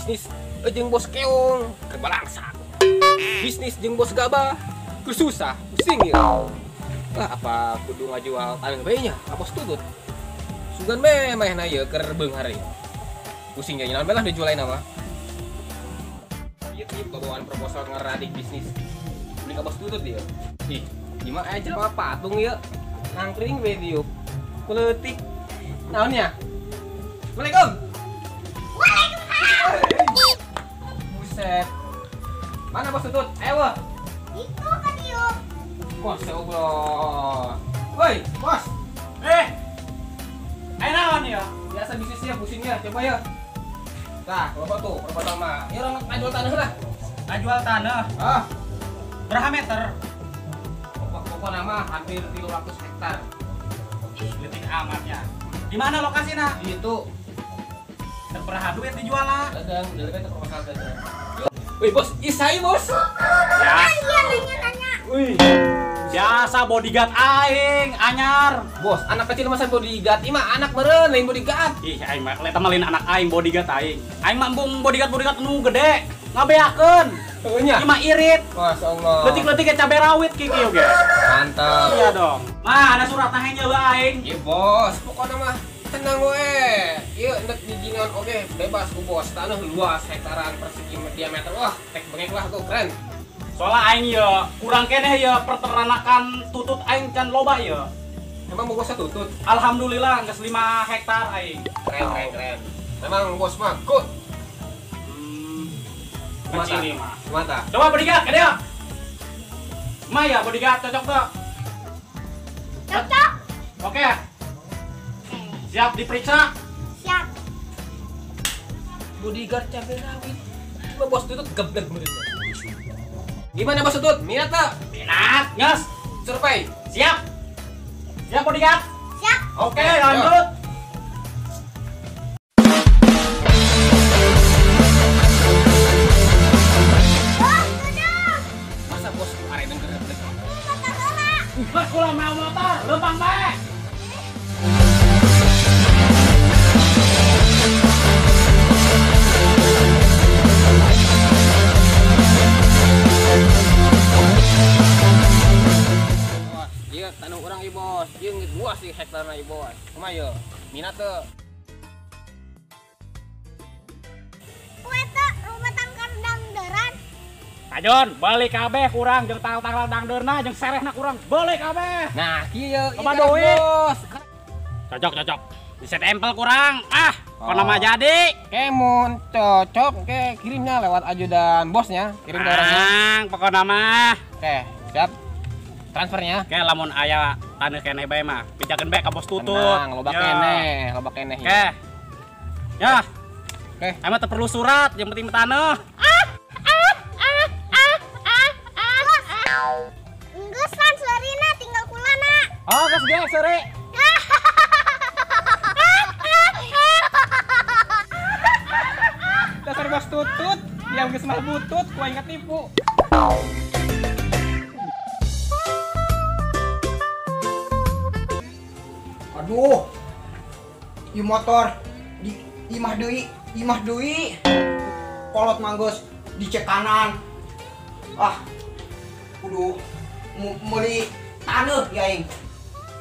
bisnis jeung bos keong kebalangsa. Bisnis jeung bos gabah susah, pusing ya. Lah apa kudu ngajual paling bae nya ka bos tutut. Sugan memehna ieu keur beunghar. Pusing ya naon lah dijualain apa. Ieu tipe bawaan proposal ngeradik bisnis. Beli ka bos tutut dia. Ih, gimana aja mah patung ya. Nangkring we dieu. Kuleutik. Naonnya? Assalamualaikum. Waalaikumsalam. Buset. Mana bos tutut? Ayo. Itu kan yuk. Masya Allah. Woi, bos. Ayo naon ya? Biasa bisnisnya pusingnya, coba ya. Nah, berapa tuh? Pertama. Ya orang ngajual tanah lah. Ngajual tanah. Ah, Berapa meter? pokok nama hampir 300 hektar. Detik amatnya. Di mana lokasinya? Di itu Terberapa duit dijual lah? dagang, udah lebih proposal dagang. Wih, bos, isai bos. Ya. Iya nanya. Wih, Biasa bodyguard aing anyar. bos, anak kecil masa bodyguard, ini mah anak meureun lain bodyguard. Ih, aing mah leta malin anak aing bodyguard aing. Aing mah embung bodyguard nu gede. Ngabeakeun. Tuhnya. Ieu mah irit. Masya Allah. Letik-letik ke cabai rawit kieu ge. Mantap. Iya dong. Mah, ada suratna hanya we aing. Iya bos, pokoknya mah tenang we. Iya, endek dijinan oke, bebas ku bos. Tanah luas hektaran persegi diameter. Wah, tek bengek lah tuh, keren. Soalnya aing ya kurang keneh ya peternakan tutut aing can loba ya. Emang bosnya tutut? Alhamdulillah geus 5 hektar aing. Keren. Memang bos mah good. Kecil ieu mah. Mata. Coba bodyguard, gede ya? Maya bodyguard cocok tuh. Cocok. Oke. Siap diperiksa. Siap. Bodyguard cabai rawit. Cuma bos tutut geblek bener. Gimana bos tutut? Minat tak? Minat, nyes. Survei. Siap. Siap bodyguard. Siap. Oke, lanjut. Bos, duduk. Masa bos arek denger geblek? Motor heula. Mas kula mau motor, lempang bae. Iya, tanah orang ieu bos. Ieu geus luas sih hektarna ieu bos. Kumaha ieu? Minat teu? Kue teh rumatan kardang deran. Kajon, balik kabeh kurang jeung tanggal dangdeurna jeung serehna kurang. Balik kabeh. Nah, kieu Coba ieu duit. bos. Cocok. Bisa tempel kurang. Kok nama jadi? Kemun cocok, oke kirimnya lewat ajudan bosnya, kirim ke orangnya. Pokoknya mah. Oke, siap. Transfernya. Oke, lamun aya taneuh keneh bae mah. Pijakeun bae ka bos tutut. Tenang, loba Ya. keneh. Oke. Ya. Oke. Emang teu perlu surat, yang penting taneuh. Enggeus transferina tinggal kulana. Oh, geus ge sore. Dasar bos tutut, yang geus mah butut, ku ingat tipu. Aduh, di motor di imah deui. Kolot manggos dicek kanan. Kudu meuli taneuh ya aing.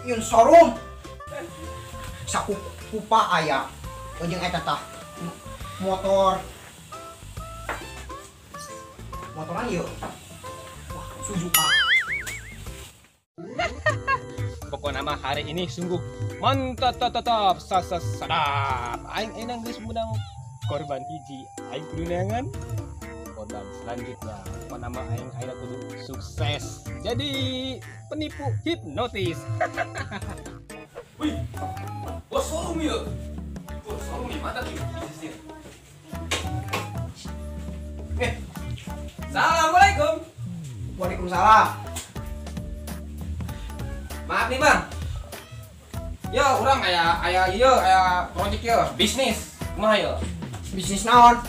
Yun showroom. Sakupa aya. Jeung eta tah motoran yuk. Wah, Suzuka. Pokoknya mah hari ini sungguh mantap, sadap. Aing enang geus menang korban hiji. Aing kudu neangan korban selanjutnya. Pokoknya mah aing kudu sukses. Jadi penipu hipnotis. Wih, bos showroom ya. Bos showroom di mana tuh? Bisnisnya. Assalamualaikum. Waalaikumsalam. Maaf nih bang. Yo, orang aya project yo, bisnis. Kumaha yo? Bisnis naon?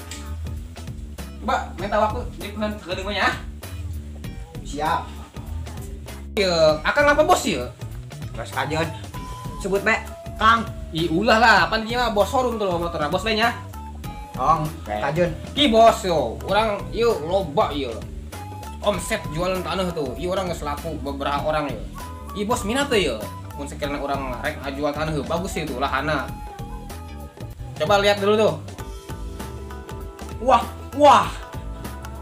Coba minta waktu di bulan kedeung ya. Siap. Yo, akan apa bos yo? Terus kajen. Sebut be, Kang. Ih ulah lah, apa nih mah bos showroom tuh motornya, bos lainnya. Ong, kajen. Ki bos yo, orang yuk loba yo. Omset jualan tanah tuh, iya orang ngeselaku beberapa orang yo. Iya bos minat tuh yo. Mun sekiranya orang rek jual tanah yo, bagus sih itu lahana. Coba lihat dulu tuh. Wah.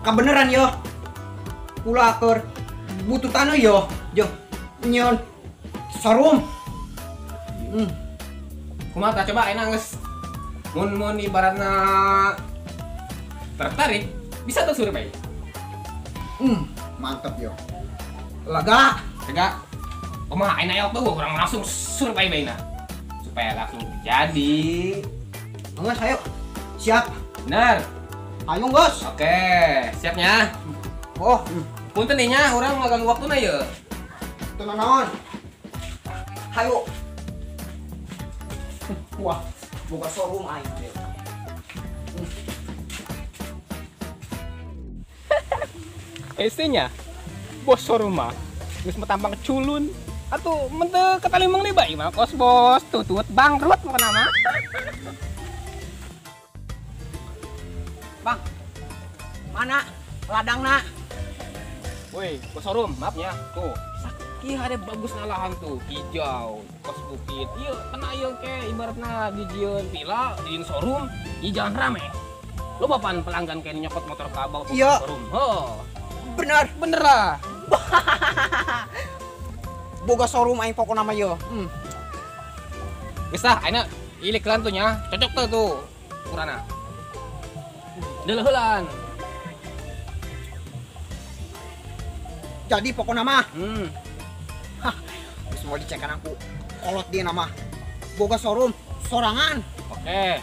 Kebeneran yo. Kula keur butuh tanah yo. Jo. Nyon. Sarum. Kumaha coba enak geus. Mun ibaratna tertarik, bisa tuh survei. Mantep yo. Lega. Kumaha enak ya tuh, orang langsung survei baina. Supaya langsung jadi. Nggak, ayo. Siap. Bener. Ayo, Bos. Oke, siapnya. Oh, Punten nih nya, orang ngaganggu waktuna ya. tenang naon. Ayo. Wah, boga showroom aing. Esenya, bos showroom geus tampang culun atuh menteu katalimang nih bae mah kos bos tutut bangkrut mau nama. Bang. Mana ladangna? Woi, bos showroom, maafnya. Tuh, sakit ada bagus lahan tuh, hijau, kos bukit. Iya, kena ieu ke ibaratna dijieun villa, dijieun showroom, ieu jalan rame. Lo bapan pelanggan kayak nyokot motor kabau ke Iya. showroom. Oh, bener lah. Boga showroom aing pokona mah yo. Geus tah, ayeuna iklan tuh nya, cocok tuh ukurana. Deleuheulan. Jadi pokona mah geus mau dicekan aku. Kolot dia nama. Boga showroom sorangan. Oke.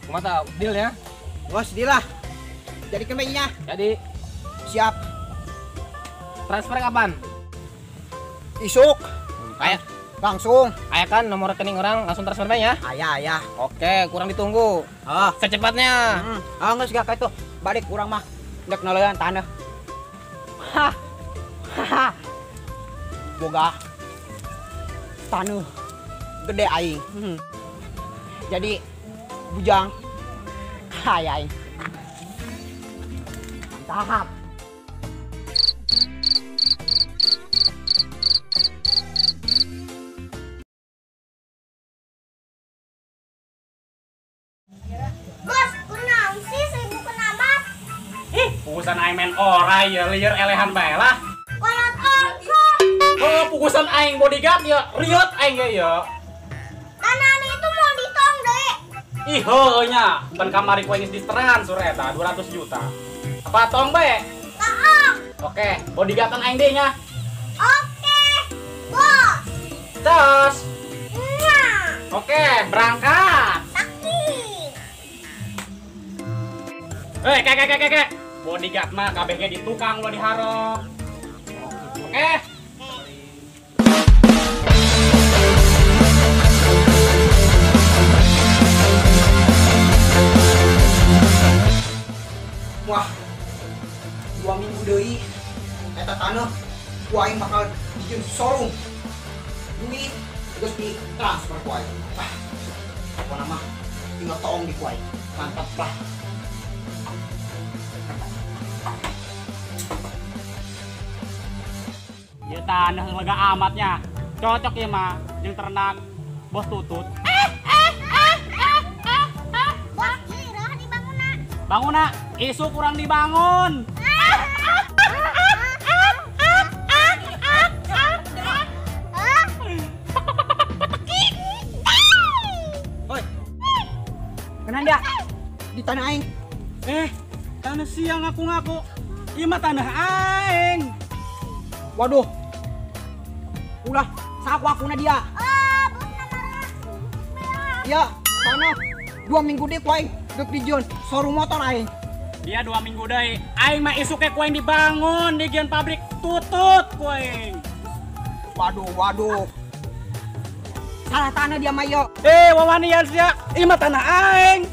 Kumaha tah, deal ya? Bos, dilah. Jadi kembalinya. Jadi, Siap. transfer kapan? Isuk. Kayak Langsung. Ayah kan nomor rekening orang langsung transfer bae ya. Ayah. Oke, kurang ditunggu. Secepatnya. Geus gak kayak itu. Balik kurang mah. Dek nalean tanah. Boga tanah gede aing. Jadi bujang aing. Mantap. Bos, kunaon sih sibuk kenamat? Pugusan aing main ora ya, lieur elehan bae lah. Kolot aku. Oh, pugusan aing bodyguard ya, riot aing ya. Tanah itu mau ditong deh. Ih, heuh nya, ban kamari ku geus ditransfer eta 200 juta. Apa tong bae? Taong. Oke, bodyguardan aing deh nya. Oke. Bos. Tos. Nah. Oke, berangkat. Sakit. Kek. Bodyguard mah kabeh ge di tukang lo diharap. Oke. Wah. 2 minggu deui eta tanah ku aing bakal bikin showroom. Duit geus ditransfer ku aing. Pokona mah tinggal toong di ku aing. Mantap lah. Ya tanah lega amatnya. Cocok ya mah jeung ternak bos tutut. Bos, irah dibangunna. Bangunna, isu kurang dibangun. Oi. Kenan dia di tanah aing. Tanah siang ngaku-ngaku. Ieu mah tanah aing. Waduh. Ulah saku-akuna dia. Bos nama. Ya, tanah 2 minggu deh ku aing geuk dijieun showroom motor aing. Dia 2 minggu deui. Aing mah isu ke kuing dibangun di gian pabrik tutut kuing. Waduh. Salah tanah dia mah yo. Wawanian sia. Ieu mah tanah aing.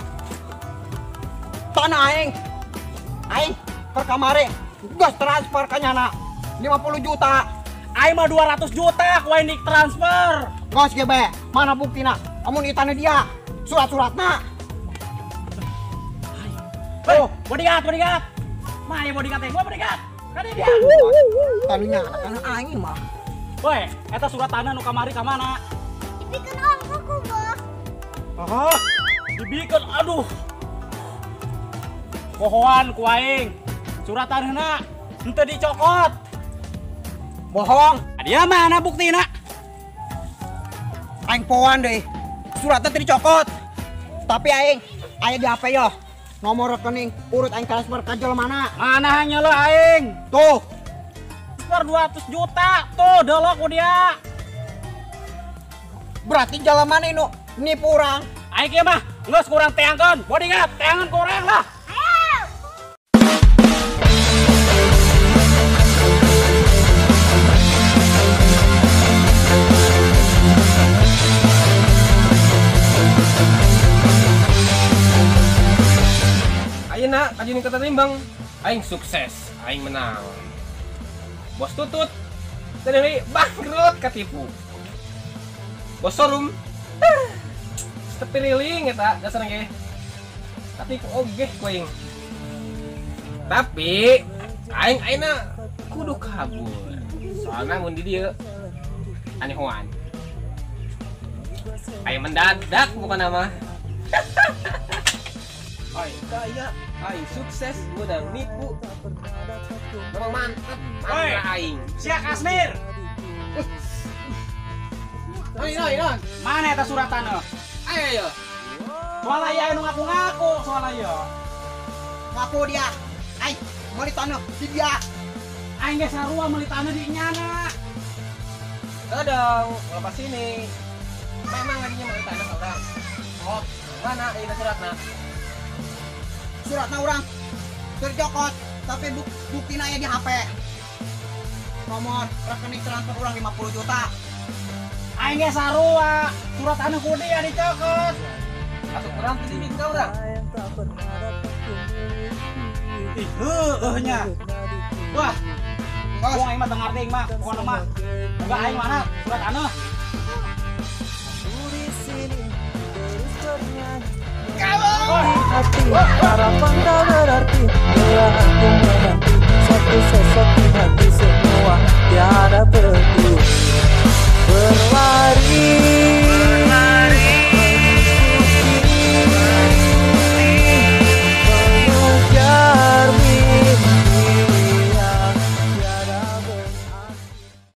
Tanah aing. Aing per kamari geus transfer ka nyana 50 juta. Aing mah 200 juta kuing di transfer. Geus ge bae. Mana buktina? Amun ieu tanah dia. Surat-suratna. Oh, bodyguard. Mana bodyguard teh? Gua bodyguard. Kan dia. Tadinya anak aing mah. Woi, eta surat tanah nu kamari ka mana? Dibikeun ongko ku bos. Ah, dibikeun aduh. Pohoan ku aing. Surat tanahna henteu dicokot. Bohong. Dia mana buktina? Aing poan deh. Suratnya tadi cokot. Tapi aing aya di HP yo. Nomor rekening urut aing transfer ka mana? Mana hanya lo aing? Tuh. Per 200 juta. Tuh, delok ku dia. Berarti jalan mana ini nipu orang? Aing kieu mah geus kurang teangkeun. Bodyguard, teangan kurang lah. Ayeuna kajini kata timbang, aing sukses, aing menang. Bos tutut, tadi bangkrut katipu. Bos showroom, sepililing eta dasarnya ge. Katipu oge kuing. Tapi aing ayeuna kudu kabur. Soalnya mun di dieu anehoan. Aing mendadak bukan nama. Aing kaya, aing sukses, udah nipu. Memang mantep, Oi. aing. Sia Kasmir. Non. Mana eta surat tanah? Ayo. Soal aya anu ngaku-ngaku soal aya. Ngaku dia. Aing mau di tanah di dia. Aing ge sarua meuli tanah di nyana. Dodong, lepas sini. Memang lagi mau tanah orang. Oh, mana ini suratnya? Suratnya orang tercokot. Tapi buktinya aya di HP. Nomor rekening transfer orang 50 juta. Aing ge sarua, surat tanah ku dia dicokot. Masuk orang ke sini ke orang. Ih, heuhnya. Wah, wong aing mah teu ngarti aing mah, pokona mah. Enggak aing mana surat tanah. Hati harapan tak berarti bila aku menanti satu sosok di hati semua tiada berdua.